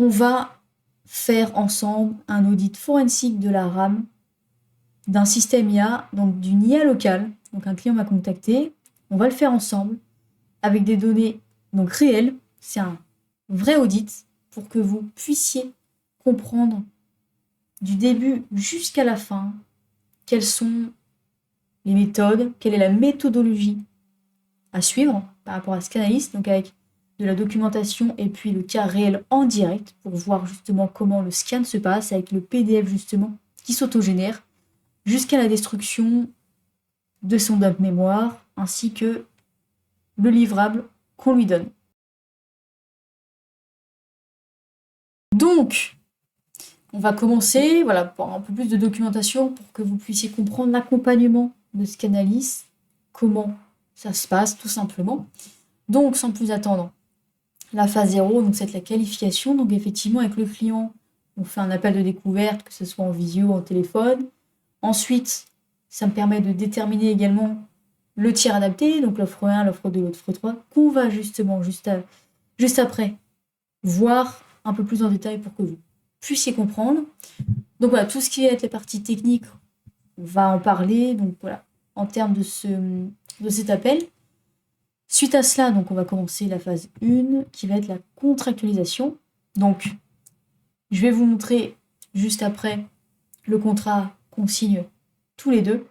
on va faire ensemble un audit forensique de la RAM d'un système IA, donc d'une IA locale. Donc un client m'a contacté, on va le faire ensemble avec des données donc réelles. C'est un vrai audit pour que vous puissiez comprendre du début jusqu'à la fin quelles sont les méthodes, quelle est la méthodologie à suivre par rapport à Scanalyst, donc avec de la documentation et puis le cas réel en direct pour voir justement comment le scan se passe avec le PDF justement qui s'autogénère jusqu'à la destruction de son dump mémoire ainsi que le livrable qu'on lui donne. Donc, on va commencer, voilà, par un peu plus de documentation pour que vous puissiez comprendre l'accompagnement de Scanalyst, comment ça se passe tout simplement. Donc, sans plus attendre, la phase 0, donc c'est la qualification. Donc, effectivement, avec le client, on fait un appel de découverte, que ce soit en visio ou en téléphone. Ensuite, ça me permet de déterminer également le tir adapté, donc l'offre 1, l'offre 2, l'offre 3, qu'on va justement, juste après, voir un peu plus en détail pour que vous puissiez comprendre. Donc voilà, tout ce qui va être les parties techniques, on va en parler, donc voilà, en termes de cet appel. Suite à cela, donc on va commencer la phase 1, qui va être la contractualisation. Donc, je vais vous montrer juste après le contrat qu'on signe tous les deux.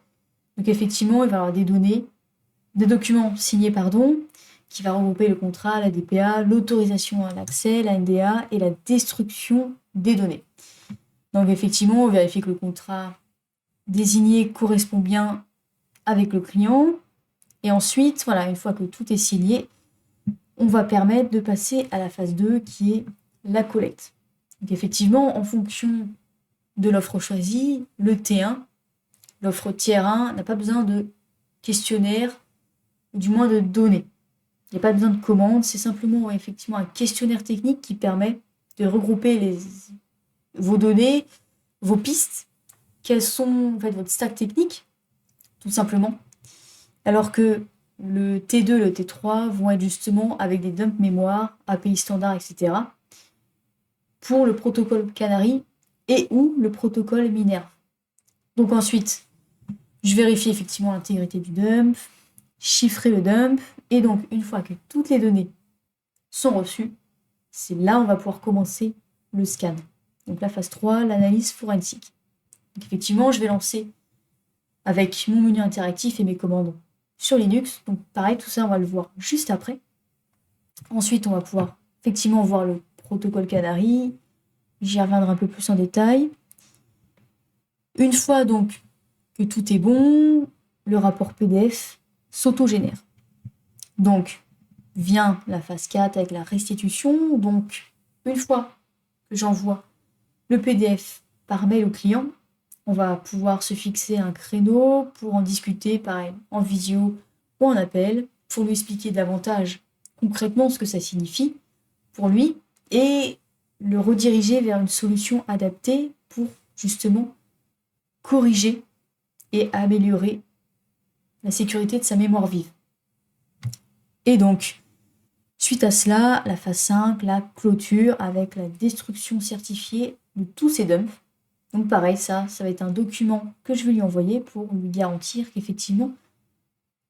Donc effectivement, il va y avoir des documents signés, qui va regrouper le contrat, la DPA, l'autorisation à l'accès, la NDA et la destruction des données. Donc effectivement, on vérifie que le contrat désigné correspond bien avec le client. Et ensuite, voilà, une fois que tout est signé, on va permettre de passer à la phase 2 qui est la collecte. Donc effectivement, en fonction de l'offre choisie, le T1, l'offre tiers 1, n'a pas besoin de questionnaire, ou du moins de données. Il n'y a pas besoin de commande, c'est simplement effectivement un questionnaire technique qui permet de regrouper vos données, vos pistes, quels sont en fait votre stack technique, tout simplement. Alors que le T2, le T3 vont être justement avec des dumps mémoire, API standard, etc. pour le protocole Canary et ou le protocole Minerve. Donc ensuite, je vérifie effectivement l'intégrité du dump, chiffrer le dump, et donc une fois que toutes les données sont reçues, c'est là où on va pouvoir commencer le scan. Donc la phase 3, l'analyse forensique. Donc effectivement, je vais lancer avec mon menu interactif et mes commandes sur Linux. Donc pareil, tout ça, on va le voir juste après. Ensuite, on va pouvoir effectivement voir le protocole Canary. J'y reviendrai un peu plus en détail. Une fois donc que tout est bon, le rapport PDF s'autogénère. Donc, vient la phase 4 avec la restitution. Donc, une fois que j'envoie le PDF par mail au client, on va pouvoir se fixer un créneau pour en discuter, pareil, en visio ou en appel, pour lui expliquer davantage concrètement ce que ça signifie pour lui et le rediriger vers une solution adaptée pour justement corriger et améliorer la sécurité de sa mémoire vive. Et donc, suite à cela, la phase 5, la clôture avec la destruction certifiée de tous ces dumps. Donc pareil, ça va être un document que je vais lui envoyer pour lui garantir qu'effectivement,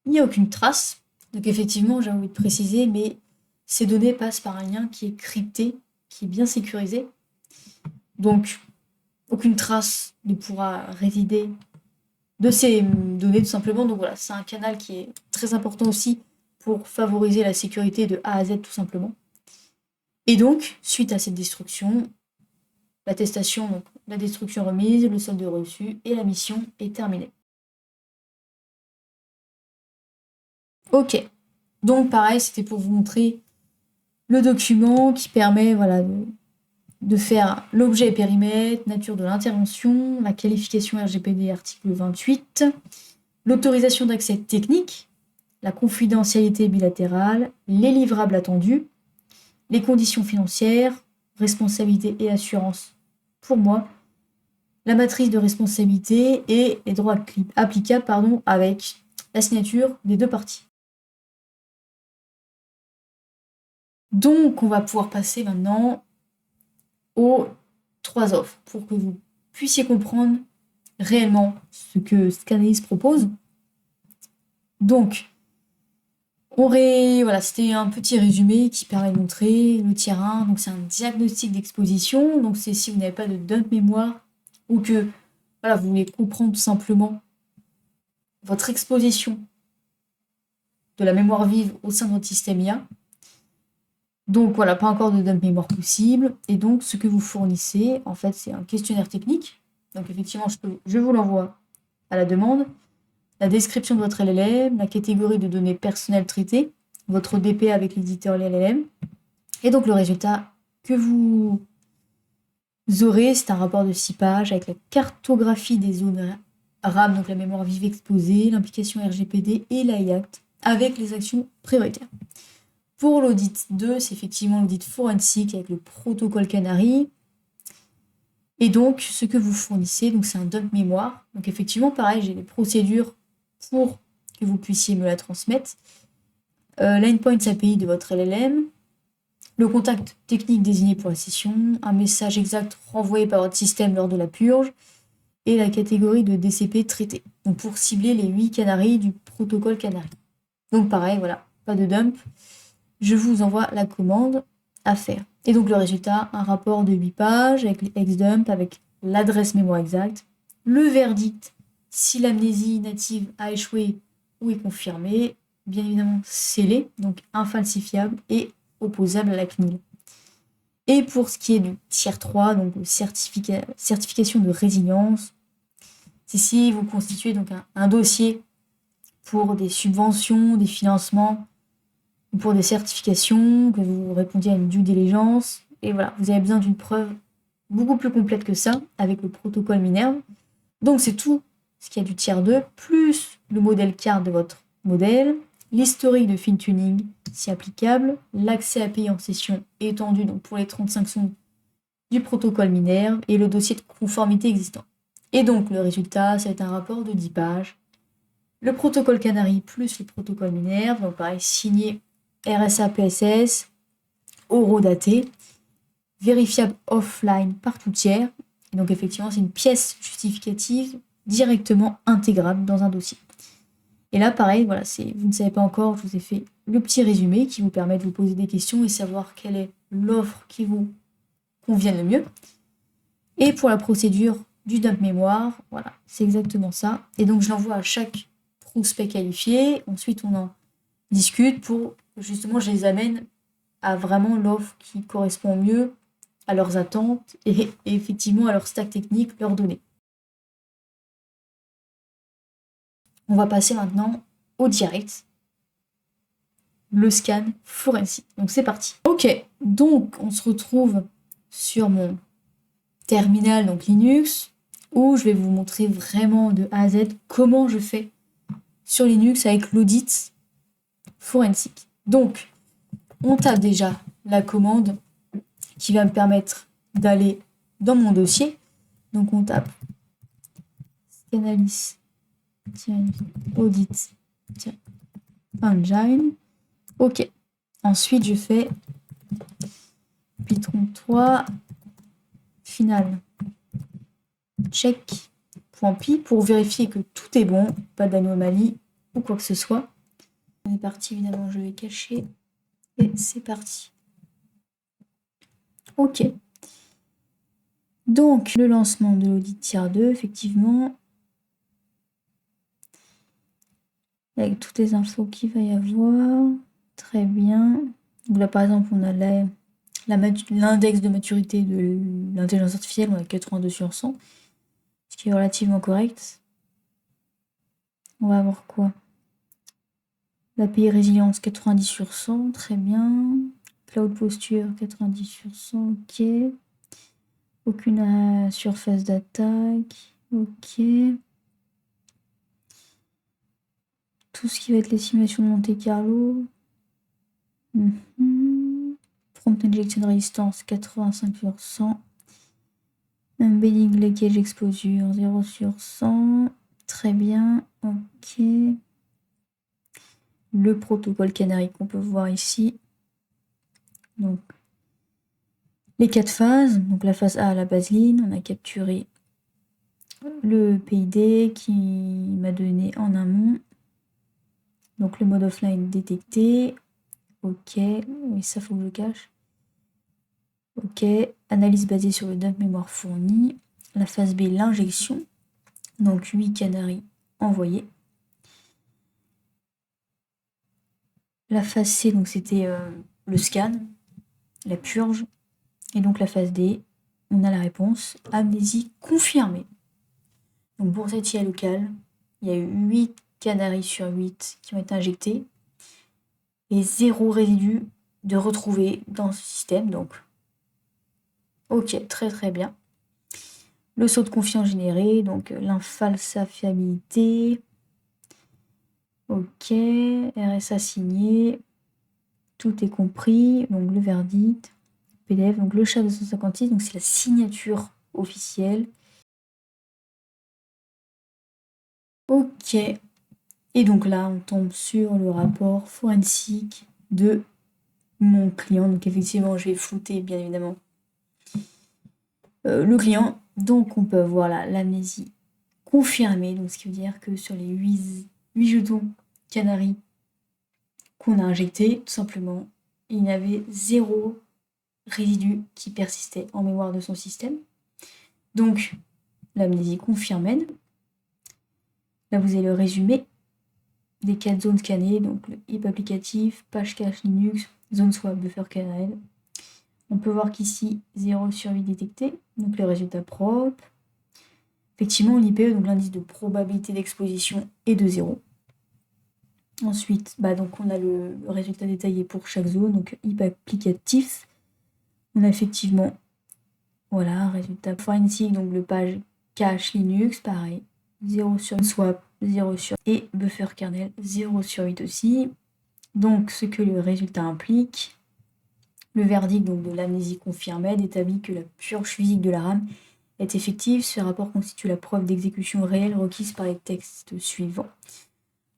il n'y a aucune trace. Donc effectivement, j'ai envie de préciser, mais ces données passent par un lien qui est crypté, qui est bien sécurisé. Donc, aucune trace ne pourra résider de ces données tout simplement. Donc voilà, c'est un canal qui est très important aussi pour favoriser la sécurité de A à Z tout simplement. Et donc, suite à cette destruction, l'attestation, donc la destruction remise, le solde reçu et la mission est terminée. Ok, donc pareil, c'était pour vous montrer le document qui permet voilà, de faire l'objet et périmètre, nature de l'intervention, la qualification RGPD article 28, l'autorisation d'accès technique, la confidentialité bilatérale, les livrables attendus, les conditions financières, responsabilité et assurance pour moi, la matrice de responsabilité et les droits applicables avec la signature des deux parties. Donc, on va pouvoir passer maintenant aux 3 offres pour que vous puissiez comprendre réellement ce que Scanalyst propose. Donc, voilà, c'était un petit résumé qui permet de montrer le tier 1. Donc, c'est un diagnostic d'exposition. Donc, c'est si vous n'avez pas de dump mémoire ou que voilà, vous voulez comprendre tout simplement votre exposition de la mémoire vive au sein de votre système IA. Donc voilà, pas encore de dump mémoire possible. Et donc, ce que vous fournissez, en fait, c'est un questionnaire technique. Donc effectivement, je vous l'envoie à la demande. La description de votre LLM, la catégorie de données personnelles traitées, votre DP avec l'éditeur LLM. Et donc le résultat que vous aurez, c'est un rapport de 6 pages avec la cartographie des zones RAM, donc la mémoire vive exposée, l'implication RGPD et l'IACT, avec les actions prioritaires. Pour l'audit 2, c'est effectivement l'audit forensique avec le protocole Canary. Et donc, ce que vous fournissez, donc c'est un dump mémoire. Donc effectivement, pareil, j'ai les procédures pour que vous puissiez me la transmettre. L'endpoint API de votre LLM, le contact technique désigné pour la session, un message exact renvoyé par votre système lors de la purge, et la catégorie de DCP traité. Donc pour cibler les 8 canaries du protocole Canary. Donc pareil, voilà, pas de dump. Je vous envoie la commande à faire. Et donc le résultat, un rapport de 8 pages avec les ex-dump, avec l'adresse mémoire exacte, le verdict, si l'amnésie native a échoué ou est confirmée, bien évidemment scellé, donc infalsifiable et opposable à la CNIL. Et pour ce qui est du tier 3, donc certification de résilience, c'est si vous constituez donc un dossier pour des subventions, des financements, ou pour des certifications, que vous répondiez à une due diligence, et voilà, vous avez besoin d'une preuve beaucoup plus complète que ça, avec le protocole Minerve. Donc c'est tout ce qu'il y a du tier 2, plus le modèle card de votre modèle, l'historique de fine-tuning, si applicable, l'accès API en session étendu donc pour les 35 sondes du protocole Minerve, et le dossier de conformité existant. Et donc le résultat, ça va être un rapport de 10 pages. Le protocole Canary plus le protocole Minerve, donc pareil, signé RSA PSS, horodaté, vérifiable offline par tout tiers. Et donc effectivement, c'est une pièce justificative directement intégrable dans un dossier. Et là, pareil, voilà, vous ne savez pas encore, je vous ai fait le petit résumé qui vous permet de vous poser des questions et savoir quelle est l'offre qui vous convient le mieux. Et pour la procédure du dump mémoire, voilà, c'est exactement ça. Et donc je l'envoie à chaque prospect qualifié. Ensuite, on en discute pour justement, je les amène à vraiment l'offre qui correspond mieux à leurs attentes et effectivement à leur stack technique, leurs données. On va passer maintenant au direct, le scan forensique. Donc c'est parti. Ok, donc on se retrouve sur mon terminal, donc Linux, où je vais vous montrer vraiment de A à Z comment je fais sur Linux avec l'audit forensique. Donc, on tape déjà la commande qui va me permettre d'aller dans mon dossier. Donc on tape Scanalyst audit engine. Ok. Ensuite je fais Python 3 final check.py pour vérifier que tout est bon, pas d'anomalie ou quoi que ce soit. On est parti, évidemment, je vais cacher. Et c'est parti. Ok. Donc, le lancement de l'audit tier 2, effectivement, avec toutes les infos qu'il va y avoir. Très bien. Donc là, par exemple, on a l'index de maturité de l'intelligence artificielle, on a 82 sur 100, ce qui est relativement correct. On va avoir quoi? L'API résilience 90 sur 100, très bien. Cloud posture 90 sur 100, ok. Aucune surface d'attaque, ok. Tout ce qui va être les simulations de Monte Carlo. Prompt injection resistance 85 sur 100. Embedding leakage exposure 0 sur 100. Très bien, ok. Le protocole Canary qu'on peut voir ici. Donc, les 4 phases. Donc la phase A, la baseline, on a capturé le PID qui m'a donné en amont. Donc le mode offline détecté. Ok, oui, ça faut que je cache. Ok, analyse basée sur le dump mémoire fourni. La phase B, l'injection. Donc 8 canaries envoyés. La phase C, donc c'était le scan, la purge. Et donc la phase D, on a la réponse, amnésie confirmée. Donc pour cette IA locale, il y a eu 8 canaries sur 8 qui ont été injectés et 0 résidu de retrouvé dans ce système. Donc, ok, très très bien. Le saut de confiance généré, donc l'infalsifiabilité. Ok, RSA signé. Tout est compris. Donc le verdict, PDF, donc le chat 256, donc c'est la signature officielle. Ok. Et donc là, on tombe sur le rapport forensique de mon client. Donc effectivement, je vais flouter, bien évidemment, le client. Donc on peut voir là l'amnésie confirmée. Donc ce qui veut dire que sur les 8 jetons Canary qu'on a injectés, tout simplement, il y avait 0 résidu qui persistait en mémoire de son système. Donc l'amnésie confirmée. Là, vous avez le résumé des 4 zones scannées, donc le HIP applicatif, page cache Linux, zone swap, buffer kernel. On peut voir qu'ici, 0 sur 8 détecté, donc les résultats propres. Effectivement, l'IPE, donc l'indice de probabilité d'exposition, est de 0. Ensuite, donc on a le résultat détaillé pour chaque zone, donc HIP applicatif. On a effectivement, voilà, résultat forensique, donc le page cache Linux, pareil, 0 sur swap, 0 sur et buffer kernel 0 sur 8 aussi. Donc ce que le résultat implique, le verdict donc, de l'amnésie confirmée établit que la purge physique de la RAM est effective. Ce rapport constitue la preuve d'exécution réelle requise par les textes suivants.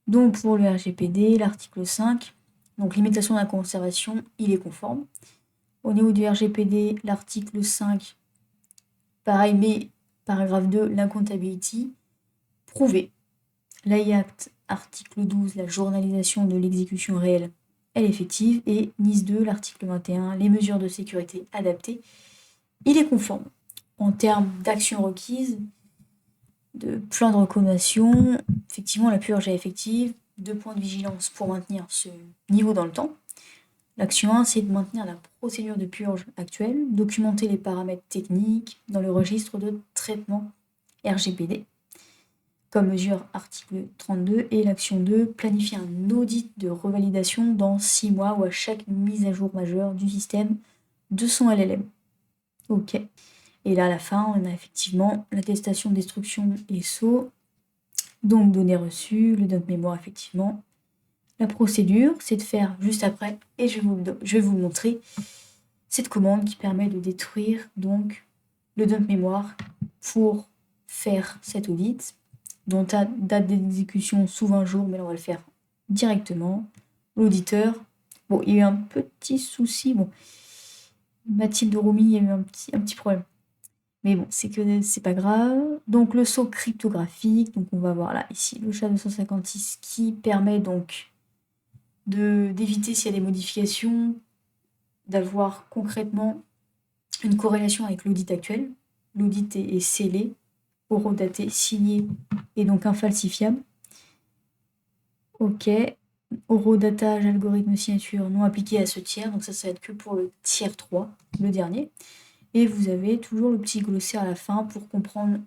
Donc pour le RGPD, l'article 5, donc limitation de la conservation, il est conforme. Au niveau du RGPD, l'article 5, pareil, mais paragraphe 2, l'incomptability, prouvé. L'IACT, article 12, la journalisation de l'exécution réelle, elle est effective. Et NIS 2, l'article 21, les mesures de sécurité adaptées, il est conforme. En termes d'actions requises, de plan de recommandation, effectivement, la purge est effective. 2 points de vigilance pour maintenir ce niveau dans le temps. L'action 1, c'est de maintenir la procédure de purge actuelle, documenter les paramètres techniques dans le registre de traitement RGPD. Comme mesure article 32, et l'action 2, planifier un audit de revalidation dans 6 mois ou à chaque mise à jour majeure du système de son LLM. Ok. Et là, à la fin, on a effectivement l'attestation de destruction et saut, donc données reçues, le dump mémoire, effectivement. La procédure, c'est de faire juste après, et je vais vous montrer cette commande qui permet de détruire donc le dump mémoire pour faire cet audit, dont date d'exécution sous 20 jours, mais là on va le faire directement. L'auditeur, bon, il y a eu un petit souci, bon, Mathilde Romy, il y a eu un petit problème. Mais bon, c'est pas grave. Donc le saut cryptographique, donc on va voir là, ici, le chat 256 qui permet donc d'éviter s'il y a des modifications, d'avoir concrètement une corrélation avec l'audit actuel. L'audit est scellé, horodaté, signé et donc infalsifiable. Ok. Horodatage, algorithme signature non appliqué à ce tiers, donc ça va être que pour le tiers 3, le dernier. Et vous avez toujours le petit glossaire à la fin pour comprendre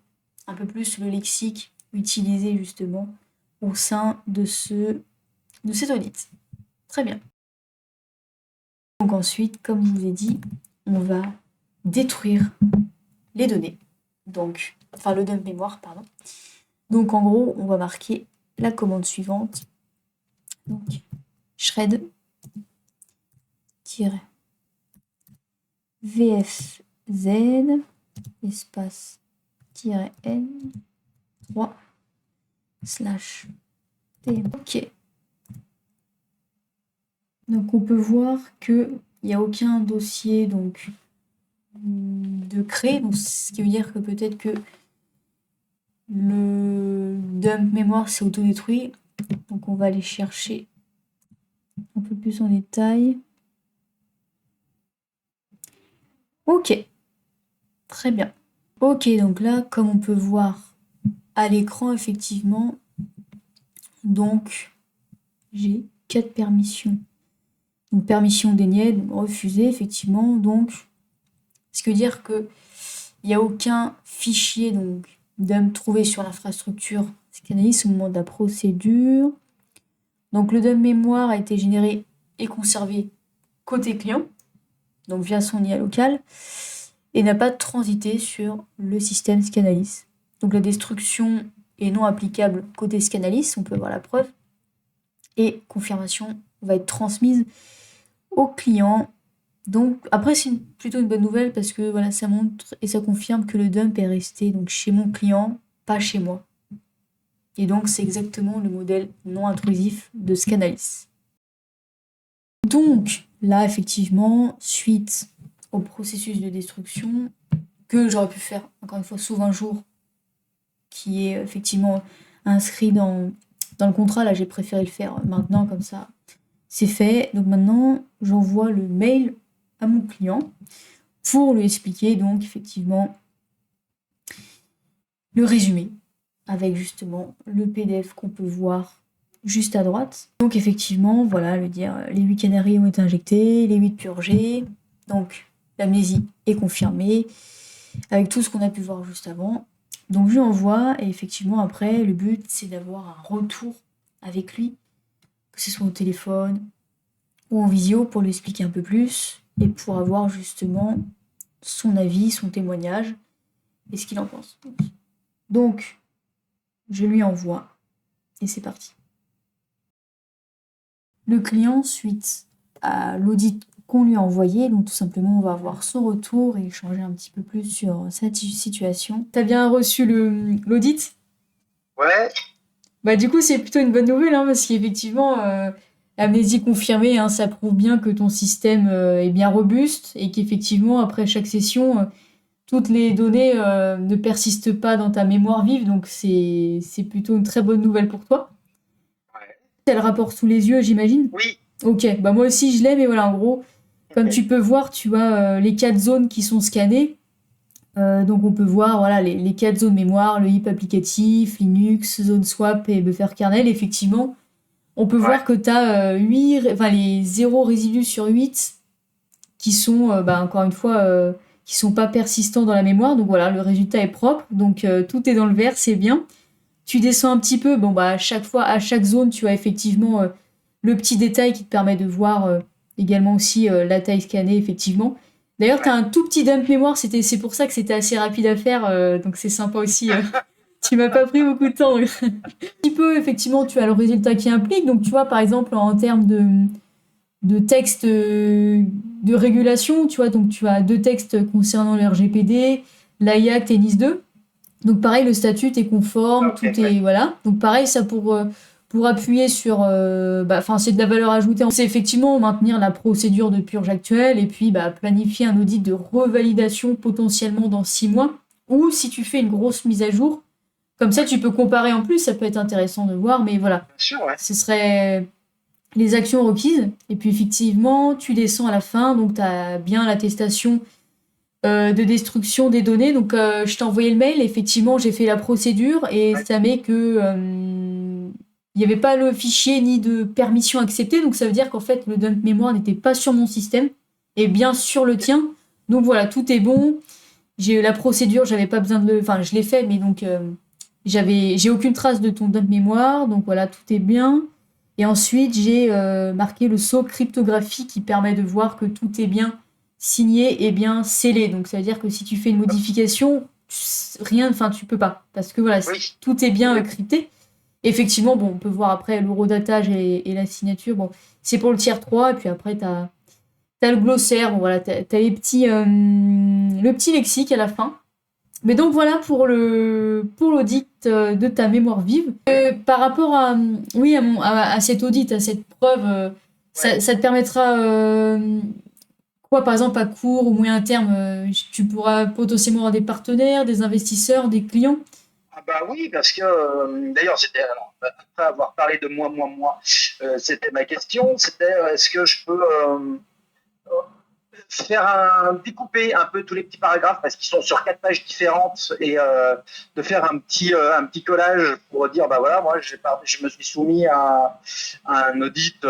un peu plus le lexique utilisé justement au sein de cet audit. Très bien. Donc ensuite, comme je vous ai dit, on va détruire les données. Donc, enfin le dump mémoire, pardon. Donc en gros, on va marquer la commande suivante. Donc, shred VFZ espace -n 3 /tm. Ok. Donc on peut voir qu'il n'y a aucun dossier donc de créer. Donc, ce qui veut dire que peut-être que le dump mémoire s'est autodétruit. Donc, on va aller chercher un peu plus en détail. Ok, très bien. Ok, donc là, comme on peut voir à l'écran, effectivement, donc j'ai 4 permissions. Donc permission déniée, refusée, effectivement. Donc, ce qui veut dire que il n'y a aucun fichier donc dump trouvé sur l'infrastructure Scanalys au moment de la procédure. Donc le dump mémoire a été généré et conservé côté client, donc via son IA local, et n'a pas transité sur le système Scanalys. Donc la destruction est non applicable côté Scanalys, on peut voir la preuve, et confirmation va être transmise au client. Donc après c'est plutôt une bonne nouvelle parce que voilà, ça montre et ça confirme que le dump est resté donc chez mon client, pas chez moi. Et donc c'est exactement le modèle non intrusif de Scanalys. Donc là effectivement, suite au processus de destruction que j'aurais pu faire encore une fois sous 20 jours, qui est effectivement inscrit dans le contrat, là j'ai préféré le faire maintenant comme ça. C'est fait. Donc maintenant j'envoie le mail à mon client pour lui expliquer donc effectivement le résumé avec justement le PDF qu'on peut voir juste à droite. Donc effectivement, voilà, le dire les 8 canaries ont été injectés, les 8 purgés, donc l'amnésie est confirmée avec tout ce qu'on a pu voir juste avant. Donc je lui envoie et effectivement après le but c'est d'avoir un retour avec lui, que ce soit au téléphone ou en visio pour lui expliquer un peu plus et pour avoir justement son avis, son témoignage et ce qu'il en pense. Donc, je lui envoie et c'est parti. Le client, suite à l'audit qu'on lui a envoyé, donc tout simplement, on va avoir son retour et échanger un petit peu plus sur cette situation. T'as bien reçu l'audit ? Ouais, Bah du coup, c'est plutôt une bonne nouvelle, hein, parce qu'effectivement, l'amnésie confirmée, hein, ça prouve bien que ton système est bien robuste et qu'effectivement, après chaque session, toutes les données ne persistent pas dans ta mémoire vive, donc c'est plutôt une très bonne nouvelle pour toi. ouais. T'as le rapport sous les yeux, j'imagine ? Oui. Ok, bah moi aussi je l'ai, mais voilà, en gros, comme tu peux voir, tu as les 4 zones qui sont scannées. Donc on peut voir voilà, les 4 zones mémoire, le heap applicatif, Linux, zone swap et buffer kernel. Effectivement, on peut voir que tu as les 0 résidus sur 8 qui sont, encore une fois, qui sont pas persistants dans la mémoire. Donc voilà, le résultat est propre. Donc tout est dans le vert, c'est bien. Tu descends un petit peu, bon bah à chaque fois, à chaque zone, tu as effectivement le petit détail qui te permet de voir également aussi la taille scannée, effectivement. D'ailleurs, tu as un tout petit dump mémoire, c'est pour ça que c'était assez rapide à faire, donc c'est sympa aussi. Tu m'as pas pris beaucoup de temps. Un petit peu, effectivement, tu as le résultat qui implique. Donc, tu vois, par exemple, en termes de texte de régulation, tu vois, donc tu as 2 textes concernant le RGPD, l'IACT et NIS2. Donc pareil, le statut est conforme, Ok, tout est voilà. Donc pareil, ça pour appuyer sur, c'est de la valeur ajoutée. C'est effectivement maintenir la procédure de purge actuelle et puis planifier un audit de revalidation potentiellement dans 6 mois. Ou si tu fais une grosse mise à jour, comme ça tu peux comparer en plus, ça peut être intéressant de voir, mais voilà. bien sûr, ouais. Ce serait les actions requises. Et puis effectivement, tu descends à la fin, donc tu as bien l'attestation de destruction des données. Donc, je t'ai envoyé le mail. Effectivement, j'ai fait la procédure et ça met que il n'y avait pas le fichier ni de permission acceptée. Donc, ça veut dire qu'en fait, le dump mémoire n'était pas sur mon système et bien sur le tien. Donc, voilà, tout est bon. J'ai eu la procédure, j'avais pas besoin de le. Enfin, je l'ai fait, mais donc, j'ai aucune trace de ton dump mémoire. Donc, voilà, tout est bien. Et ensuite, j'ai marqué le sceau cryptographie qui permet de voir que tout est bien signé et bien scellé. Donc ça veut dire que si tu fais une modification, tu peux pas. Parce que voilà, Oui. tout est bien crypté. Effectivement, bon, on peut voir après l'horodatage et la signature. Bon, c'est pour le tiers 3, et puis après, t'as le glossaire, bon voilà, t'as le petit lexique à la fin. Mais donc voilà pour l'audit de ta mémoire vive. Par rapport à cet audit, à cette preuve, ça te permettra Quoi, par exemple, à court ou moyen terme, tu pourras potentiellement avoir des partenaires, des investisseurs, des clients? Ah bah oui, parce que d'ailleurs, c'était alors, après avoir parlé de moi, c'était ma question, c'était est-ce que je peux faire découper un peu tous les petits paragraphes parce qu'ils sont sur 4 pages différentes et de faire un petit collage pour dire bah voilà moi je me suis soumis à un audit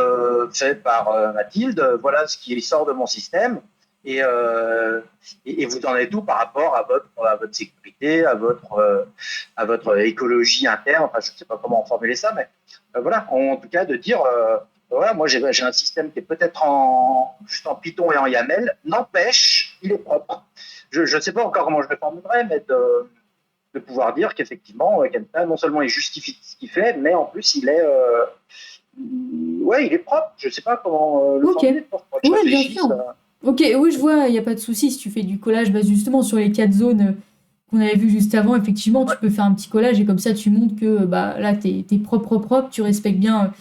fait par Mathilde, voilà ce qui sort de mon système et, euh, et vous en êtes où par rapport à votre sécurité, à votre écologie interne, enfin je ne sais pas comment formuler ça, mais voilà, en tout cas de dire voilà, moi j'ai un système qui est peut-être juste en Python et en YAML, n'empêche, il est propre. Je ne sais pas encore comment je le formulerai, mais de pouvoir dire qu'effectivement, Kenta, non seulement il justifie ce qu'il fait, mais en plus il est, ouais, il est propre. Je ne sais pas comment le Ok. formuler, pour que je Ouais, bien réfléchisse. sûr. Ok, oui, je vois, il n'y a pas de souci. Si tu fais du collage, bah, justement, sur les 4 zones qu'on avait vues juste avant, effectivement, Ouais, tu peux faire un petit collage et comme ça, tu montres que bah, là, t'es propre, tu respectes bien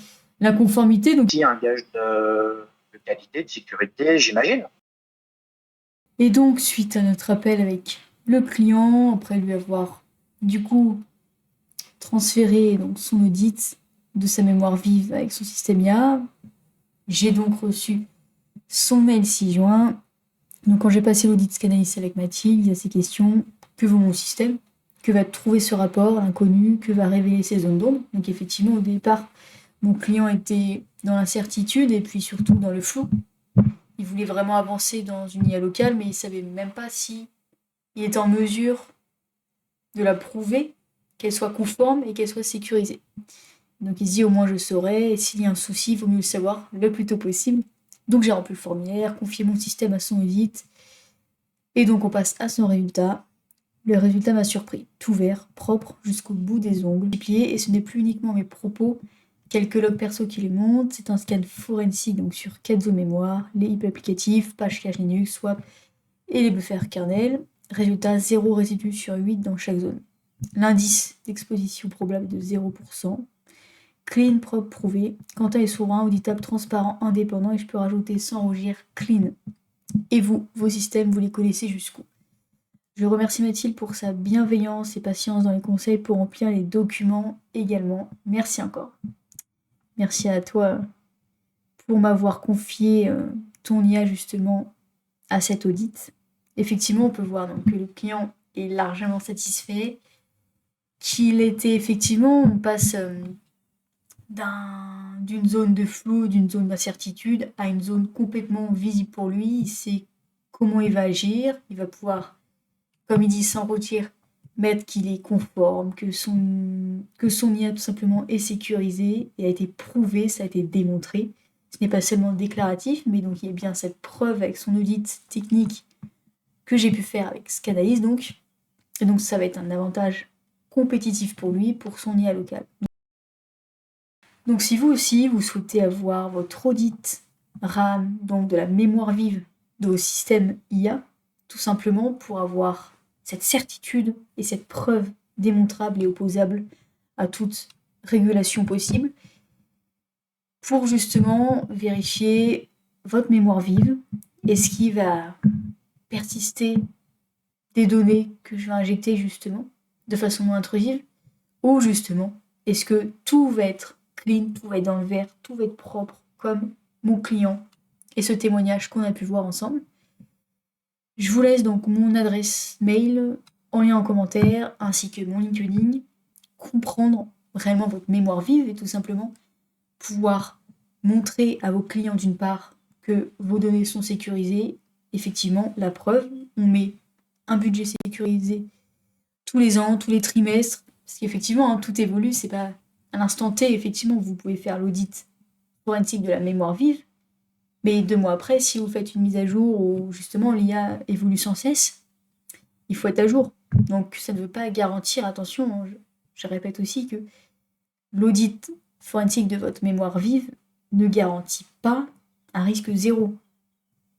la conformité. Donc... aussi un gage de qualité, de sécurité, j'imagine. Et donc, suite à notre appel avec le client, après lui avoir, du coup, transféré donc, son audit de sa mémoire vive avec son système IA, j'ai donc reçu son mail 6 juin. Donc quand j'ai passé l'audit Scanalyst avec Mathilde, il y a ces questions. Que vaut mon système? Que va trouver ce rapport, l'inconnu? Que va révéler ces zones d'ombre? Donc effectivement, au départ, mon client était dans l'incertitude et puis surtout dans le flou. Il voulait vraiment avancer dans une IA locale, mais il savait même pas si il était en mesure de la prouver, qu'elle soit conforme et qu'elle soit sécurisée. Donc il se dit au moins je saurai, et s'il y a un souci, il vaut mieux le savoir le plus tôt possible. Donc j'ai rempli le formulaire, confié mon système à son audit, et donc on passe à son résultat. Le résultat m'a surpris, tout vert, propre jusqu'au bout des ongles, plié, et ce n'est plus uniquement mes propos, quelques logs perso qui les montrent, c'est un scan forensique donc sur 4 zones mémoire, les IP applicatifs, page cache Linux, swap et les buffers kernel. Résultat 0 résidu sur 8 dans chaque zone. L'indice d'exposition probable est de 0%. Clean, propre, prouvé. Quentin est souverain, auditable, transparent, indépendant, et je peux rajouter sans rougir clean. Et vous, vos systèmes, vous les connaissez jusqu'où? Je remercie Mathilde pour sa bienveillance et patience dans les conseils pour remplir les documents également. Merci encore. Merci à toi pour m'avoir confié ton IA justement à cet audit. Effectivement, on peut voir donc que le client est largement satisfait, qu'il était effectivement, on passe d'une zone de flou, d'une zone d'incertitude à une zone complètement visible pour lui. Il sait comment il va agir, il va pouvoir, comme il dit, sans retirer, mettre qu'il est conforme, que son IA tout simplement est sécurisé et a été prouvé, ça a été démontré. Ce n'est pas seulement déclaratif, mais donc il y a bien cette preuve avec son audit technique que j'ai pu faire avec Scanalyst donc. Et donc ça va être un avantage compétitif pour lui, pour son IA local. Donc si vous aussi, vous souhaitez avoir votre audit RAM, donc de la mémoire vive de vos systèmes IA, tout simplement pour avoir cette certitude et cette preuve démontrable et opposable à toute régulation possible, pour justement vérifier votre mémoire vive, est-ce qu'il va persister des données que je vais injecter justement de façon non intrusive, ou justement, est-ce que tout va être clean, tout va être dans le vert, tout va être propre, comme mon client et ce témoignage qu'on a pu voir ensemble. Je vous laisse donc mon adresse mail en lien en commentaire, ainsi que mon LinkedIn, comprendre réellement votre mémoire vive et tout simplement pouvoir montrer à vos clients d'une part que vos données sont sécurisées. Effectivement, la preuve, on met un budget sécurisé tous les ans, tous les trimestres, parce qu'effectivement, hein, tout évolue, c'est pas à l'instant T, effectivement, vous pouvez faire l'audit forensique de la mémoire vive, mais 2 mois après, si vous faites une mise à jour où justement l'IA évolue sans cesse, il faut être à jour. Donc ça ne veut pas garantir, attention, hein, je répète aussi que l'audit forensique de votre mémoire vive ne garantit pas un risque zéro.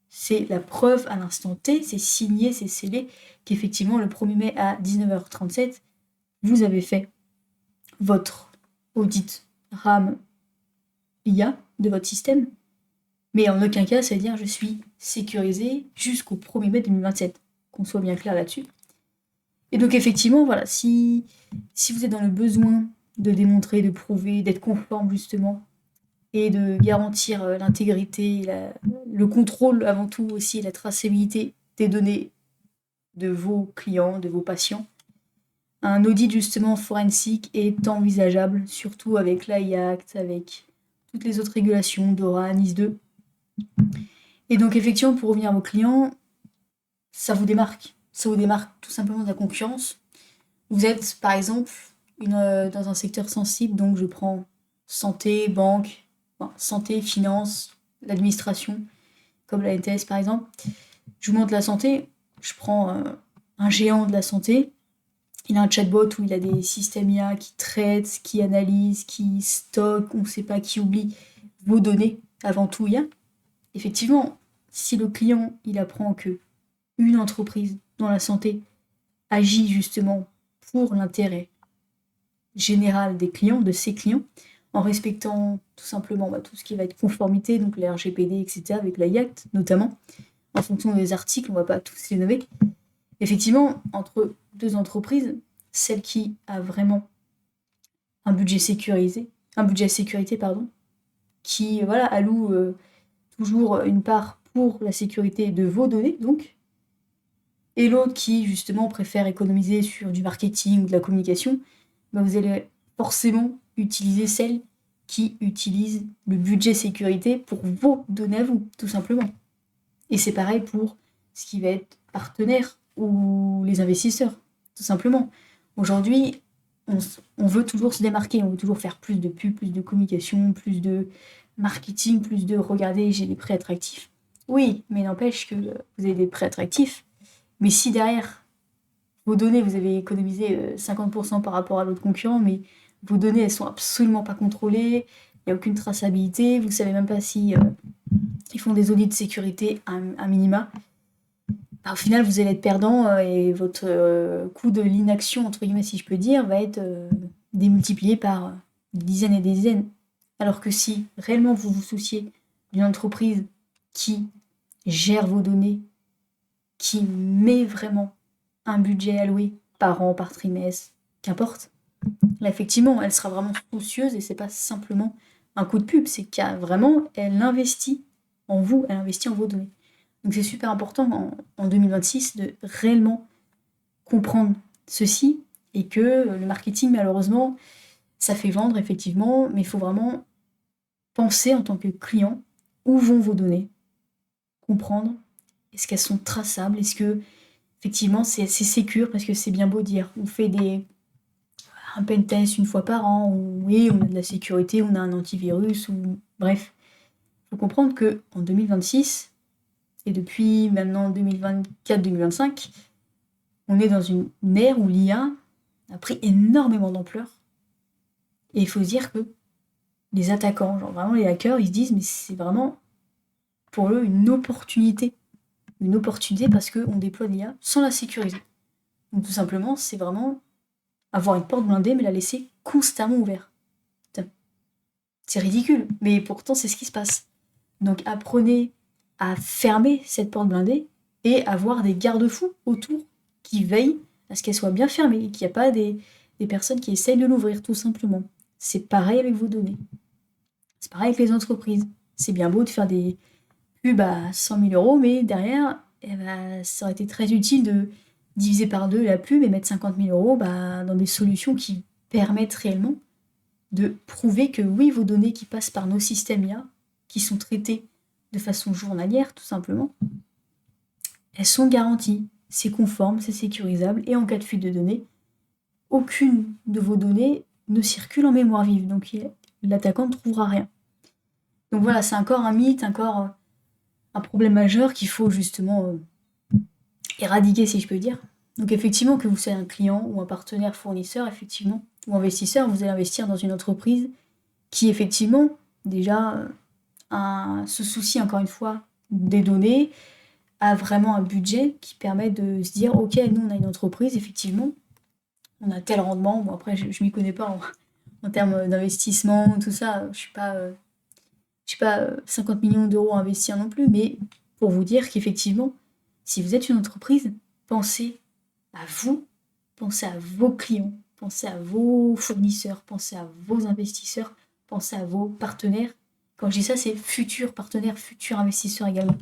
C'est la preuve à l'instant T, c'est signé, c'est scellé, qu'effectivement le 1er mai à 19h37, vous avez fait votre audit RAM IA de votre système. Mais en aucun cas, ça veut dire je suis sécurisé jusqu'au 1er mai 2027, qu'on soit bien clair là-dessus. Et donc effectivement, voilà, si vous êtes dans le besoin de démontrer, de prouver, d'être conforme justement, et de garantir l'intégrité, le contrôle avant tout aussi, la traçabilité des données de vos clients, de vos patients, un audit justement forensique est envisageable, surtout avec l'AI Act, avec toutes les autres régulations, DORA, NIS2. Et donc effectivement, pour revenir à vos clients, ça vous démarque. Ça vous démarque tout simplement de la concurrence. Vous êtes, par exemple, dans un secteur sensible, donc je prends santé, banque, santé, finance, l'administration, comme la NTS par exemple. Je vous montre la santé, je prends un géant de la santé, il a un chatbot où il a des systèmes IA qui traitent, qui analysent, qui stockent, on ne sait pas, qui oublie vos données, avant tout IA. Effectivement, si le client, il apprend que une entreprise dans la santé agit justement pour l'intérêt général des clients, de ses clients, en respectant tout simplement tout ce qui va être conformité, donc les RGPD, etc., avec la IACT notamment, en fonction des articles, on ne va pas tous les nommer. Effectivement, entre deux entreprises, celle qui a vraiment un budget sécurisé, un budget sécurité, pardon, qui alloue toujours une part pour la sécurité de vos données, donc, et l'autre qui justement préfère économiser sur du marketing ou de la communication, vous allez forcément utiliser celle qui utilise le budget sécurité pour vos données à vous, tout simplement. Et c'est pareil pour ce qui va être partenaire ou les investisseurs, tout simplement. Aujourd'hui, on veut toujours se démarquer, on veut toujours faire plus de pubs, plus de communication, plus de marketing, plus de regardez, j'ai des prêts attractifs. Oui, mais n'empêche que vous avez des prêts attractifs. Mais si derrière vos données, vous avez économisé 50% par rapport à l'autre concurrent, mais vos données, elles sont absolument pas contrôlées, il n'y a aucune traçabilité, vous savez même pas si ils font des audits de sécurité à minima. Au final, vous allez être perdant et votre coût de l'inaction, entre guillemets, si je peux dire, va être démultiplié par des dizaines et des dizaines. Alors que si réellement vous vous souciez d'une entreprise qui gère vos données, qui met vraiment un budget alloué par an, par trimestre, qu'importe, là effectivement, elle sera vraiment soucieuse et c'est pas simplement un coup de pub, c'est qu'elle investit en vous, elle investit en vos données. Donc c'est super important en 2026 de réellement comprendre ceci et que le marketing, malheureusement, ça fait vendre effectivement, mais il faut vraiment penser en tant que client où vont vos données, comprendre est-ce qu'elles sont traçables, est-ce que effectivement c'est sécure, parce que c'est bien beau dire on fait un pen test une fois par an, ou oui on a de la sécurité, on a un antivirus, ou bref. Il faut comprendre que en 2026, et depuis maintenant 2024-2025, on est dans une ère où l'IA a pris énormément d'ampleur. Et il faut se dire que les attaquants, genre vraiment les hackers, ils se disent mais c'est vraiment pour eux une opportunité. Une opportunité parce qu'on déploie l'IA sans la sécuriser. Donc tout simplement, c'est vraiment avoir une porte blindée mais la laisser constamment ouverte. C'est ridicule, mais pourtant c'est ce qui se passe. Donc apprenez à fermer cette porte blindée et avoir des garde-fous autour qui veillent à ce qu'elle soit bien fermée et qu'il n'y a pas des personnes qui essayent de l'ouvrir, tout simplement. C'est pareil avec vos données. C'est pareil avec les entreprises. C'est bien beau de faire des pubs à 100 000 euros, mais derrière, ça aurait été très utile de diviser par deux la pub et mettre 50 000 euros dans des solutions qui permettent réellement de prouver que oui, vos données qui passent par nos systèmes IA, qui sont traitées de façon journalière, tout simplement, elles sont garanties. C'est conforme, c'est sécurisable, et en cas de fuite de données, aucune de vos données ne circule en mémoire vive, donc l'attaquant ne trouvera rien. Donc voilà, c'est encore un mythe, encore un problème majeur qu'il faut justement éradiquer, si je peux dire. Donc effectivement, que vous soyez un client ou un partenaire fournisseur, effectivement, ou investisseur, vous allez investir dans une entreprise qui, effectivement, déjà se soucie, encore une fois, des données, a vraiment un budget qui permet de se dire, ok, nous, on a une entreprise, effectivement, on a tel rendement. Bon, après, je m'y connais pas en termes d'investissement, tout ça, je suis pas 50 millions d'euros à investir non plus, mais pour vous dire qu'effectivement, si vous êtes une entreprise, pensez à vous, pensez à vos clients, pensez à vos fournisseurs, pensez à vos investisseurs, pensez à vos partenaires. Quand je dis ça, c'est futurs partenaires, futurs investisseurs également.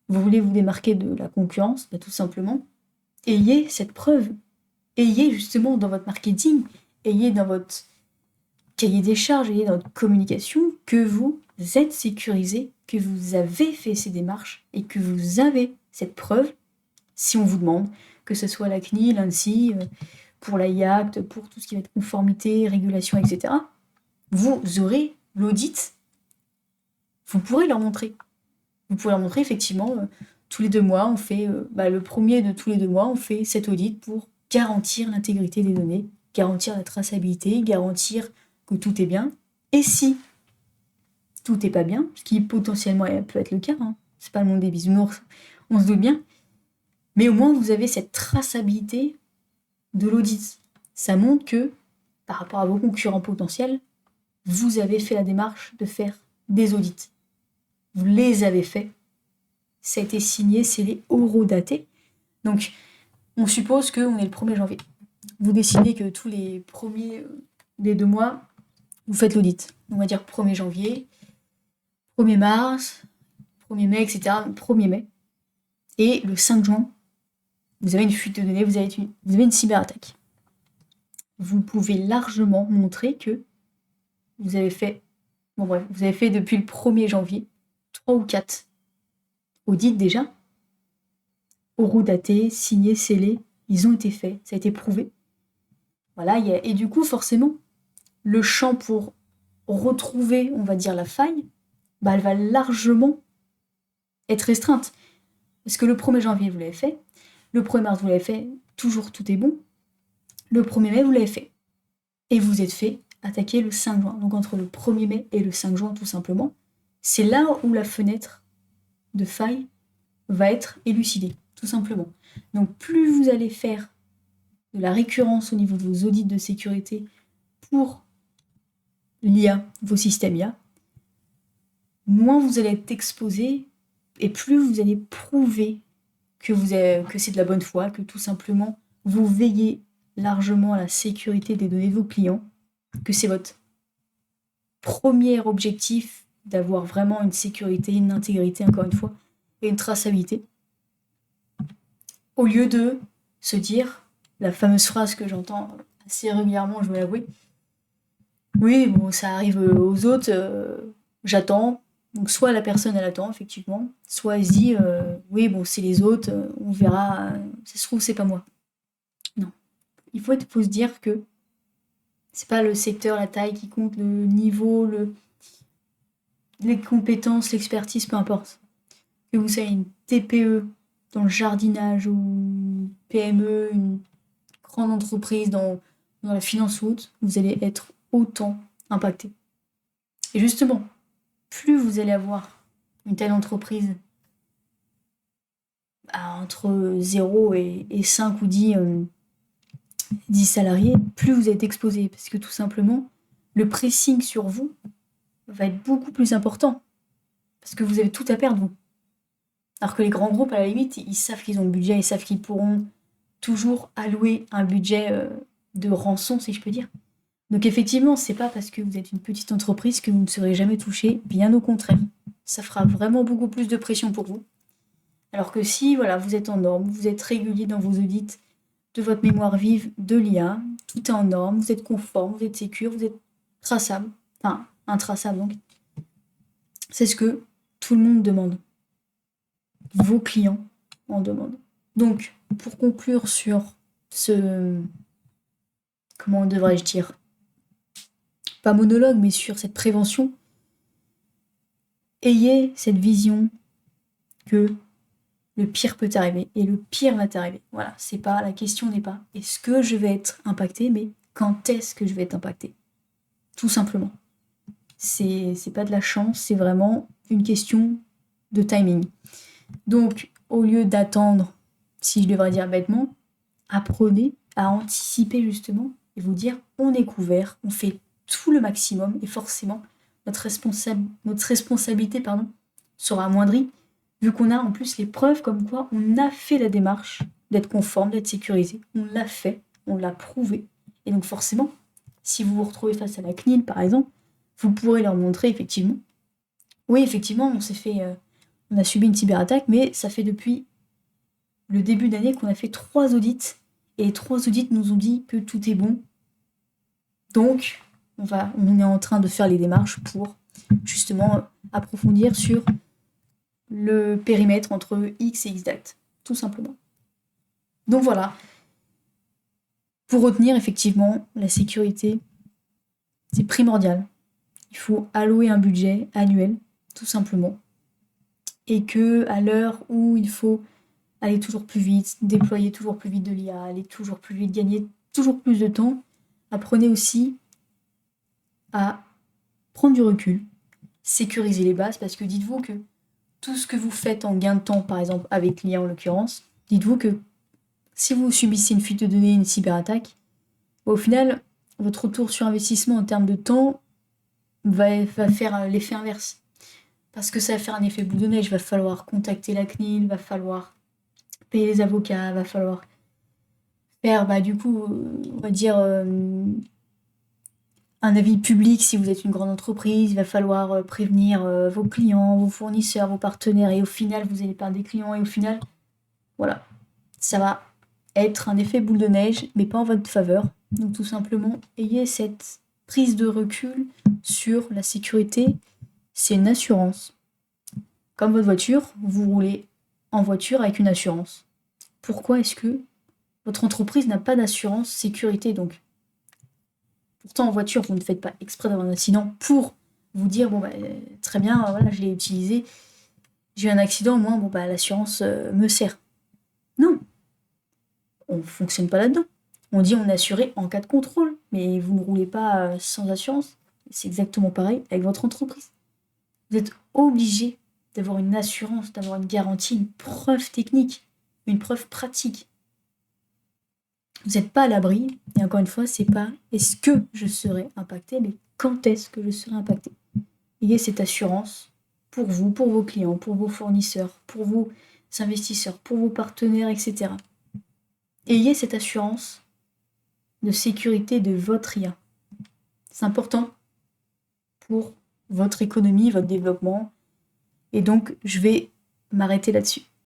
Vous voulez vous démarquer de la concurrence, tout simplement. Ayez cette preuve. Ayez justement dans votre marketing, ayez dans votre cahier des charges, ayez dans votre communication que vous êtes sécurisé, que vous avez fait ces démarches et que vous avez cette preuve si on vous demande, que ce soit la CNIL, l'ANSSI, pour la IACT, pour tout ce qui va être conformité, régulation, etc. Vous aurez l'audit, vous pourrez leur montrer. Vous pouvez leur montrer effectivement, tous les 2 mois, on fait, le premier de tous les 2 mois, on fait cet audit pour garantir l'intégrité des données, garantir la traçabilité, garantir que tout est bien. Et si tout n'est pas bien, ce qui potentiellement peut être le cas, c'est pas le monde des bisounours, on se doute bien, mais au moins vous avez cette traçabilité de l'audit. Ça montre que, par rapport à vos concurrents potentiels, vous avez fait la démarche de faire des audits. Vous les avez faits. Ça a été signé, scellé, horodaté. Donc, on suppose qu'on est le 1er janvier. Vous décidez que tous les premiers des 2 mois, vous faites l'audit. On va dire 1er janvier, 1er mars, 1er mai, etc. 1er mai. Et le 5 juin, vous avez une fuite de données, vous avez une cyberattaque. Vous pouvez largement montrer que vous avez fait depuis le 1er janvier 3 ou 4 audits déjà, horodatés, signés, scellés, ils ont été faits, ça a été prouvé. Voilà, et du coup, forcément, le champ pour retrouver, on va dire, la faille, elle va largement être restreinte. Parce que le 1er janvier, vous l'avez fait, le 1er mars, vous l'avez fait, toujours tout est bon, le 1er mai, vous l'avez fait. Et vous êtes fait attaquer le 5 juin. Donc entre le 1er mai et le 5 juin, tout simplement, c'est là où la fenêtre de faille va être élucidée, tout simplement. Donc plus vous allez faire de la récurrence au niveau de vos audits de sécurité pour l'IA, vos systèmes IA, moins vous allez être exposé et plus vous allez prouver que c'est de la bonne foi, que tout simplement vous veillez largement à la sécurité des données de vos clients, que c'est votre premier objectif d'avoir vraiment une sécurité, une intégrité, encore une fois, et une traçabilité. Au lieu de se dire, la fameuse phrase que j'entends assez régulièrement, je dois l'avouer, oui, bon, ça arrive aux autres, j'attends. Donc soit la personne elle attend, effectivement, soit elle se dit, oui, bon, c'est les autres, on verra, ça se trouve, c'est pas moi. Non. Il faut se dire que c'est pas le secteur, la taille qui compte, le niveau, les compétences, l'expertise, peu importe. Que vous soyez une TPE dans le jardinage ou une PME, une grande entreprise dans la finance ou autre, vous allez être autant impacté. Et justement, plus vous allez avoir une telle entreprise entre 0 et 5 ou 10 salariés, plus vous êtes exposé. Parce que tout simplement, le pressing sur vous va être beaucoup plus important. Parce que vous avez tout à perdre, vous. Alors que les grands groupes, à la limite, ils savent qu'ils ont le budget, ils savent qu'ils pourront toujours allouer un budget de rançon, si je peux dire. Donc effectivement, c'est pas parce que vous êtes une petite entreprise que vous ne serez jamais touché, bien au contraire. Ça fera vraiment beaucoup plus de pression pour vous. Alors que si, voilà, vous êtes en norme, vous êtes régulier dans vos audits de votre mémoire vive, de l'IA, tout est en norme, vous êtes conforme, vous êtes sécure, vous êtes traçable, enfin, intraçable donc. C'est ce que tout le monde demande. Vos clients en demandent. Donc, pour conclure sur comment devrais-je dire, pas monologue, mais sur cette prévention, ayez cette vision que le pire peut t'arriver et le pire va t'arriver. Voilà, c'est pas, la question n'est pas est-ce que je vais être impacté, mais quand est-ce que je vais être impacté. Tout simplement. C'est pas de la chance, c'est vraiment une question de timing. Donc, au lieu d'attendre, si je devrais dire bêtement, apprenez à anticiper justement et vous dire on est couvert, on fait tout le maximum et forcément notre responsabilité sera amoindrie Vu qu'on a en plus les preuves comme quoi on a fait la démarche d'être conforme, d'être sécurisé. On l'a fait, on l'a prouvé. Et donc forcément, si vous vous retrouvez face à la CNIL, par exemple, vous pourrez leur montrer effectivement. Oui, effectivement, on a subi une cyberattaque, mais ça fait depuis le début d'année qu'on a fait 3 audits. Et les 3 audits nous ont dit que tout est bon. Donc, on est en train de faire les démarches pour justement approfondir sur le périmètre entre X et X date, tout simplement. Donc voilà. Pour retenir, effectivement, la sécurité, c'est primordial. Il faut allouer un budget annuel, tout simplement. Et que à l'heure où il faut aller toujours plus vite, déployer toujours plus vite de l'IA, aller toujours plus vite, gagner toujours plus de temps, apprenez aussi à prendre du recul, sécuriser les bases, parce que dites-vous que tout ce que vous faites en gain de temps, par exemple avec l'IA en l'occurrence, dites-vous que si vous subissez une fuite de données, une cyberattaque, au final, votre retour sur investissement en termes de temps va faire l'effet inverse. Parce que ça va faire un effet boule de neige, va falloir contacter la CNIL, va falloir payer les avocats, va falloir faire, du coup, on va dire, un avis public si vous êtes une grande entreprise, il va falloir prévenir vos clients, vos fournisseurs, vos partenaires, et au final, vous allez perdre des clients, et au final, voilà, ça va être un effet boule de neige, mais pas en votre faveur. Donc tout simplement, ayez cette prise de recul sur la sécurité, c'est une assurance. Comme votre voiture, vous roulez en voiture avec une assurance. Pourquoi est-ce que votre entreprise n'a pas d'assurance sécurité donc pourtant en voiture, vous ne faites pas exprès d'avoir un accident pour vous dire très bien, voilà, je l'ai utilisé, j'ai eu un accident, au moins l'assurance me sert. Non, on ne fonctionne pas là-dedans. On dit on est assuré en cas de contrôle, mais vous ne roulez pas sans assurance. C'est exactement pareil avec votre entreprise. Vous êtes obligé d'avoir une assurance, d'avoir une garantie, une preuve technique, une preuve pratique. Vous n'êtes pas à l'abri, et encore une fois, c'est pas est-ce que je serai impacté, mais quand est-ce que je serai impacté. Ayez cette assurance pour vous, pour vos clients, pour vos fournisseurs, pour vos investisseurs, pour vos partenaires, etc. Ayez cette assurance de sécurité de votre IA. C'est important pour votre économie, votre développement. Et donc, je vais m'arrêter là-dessus.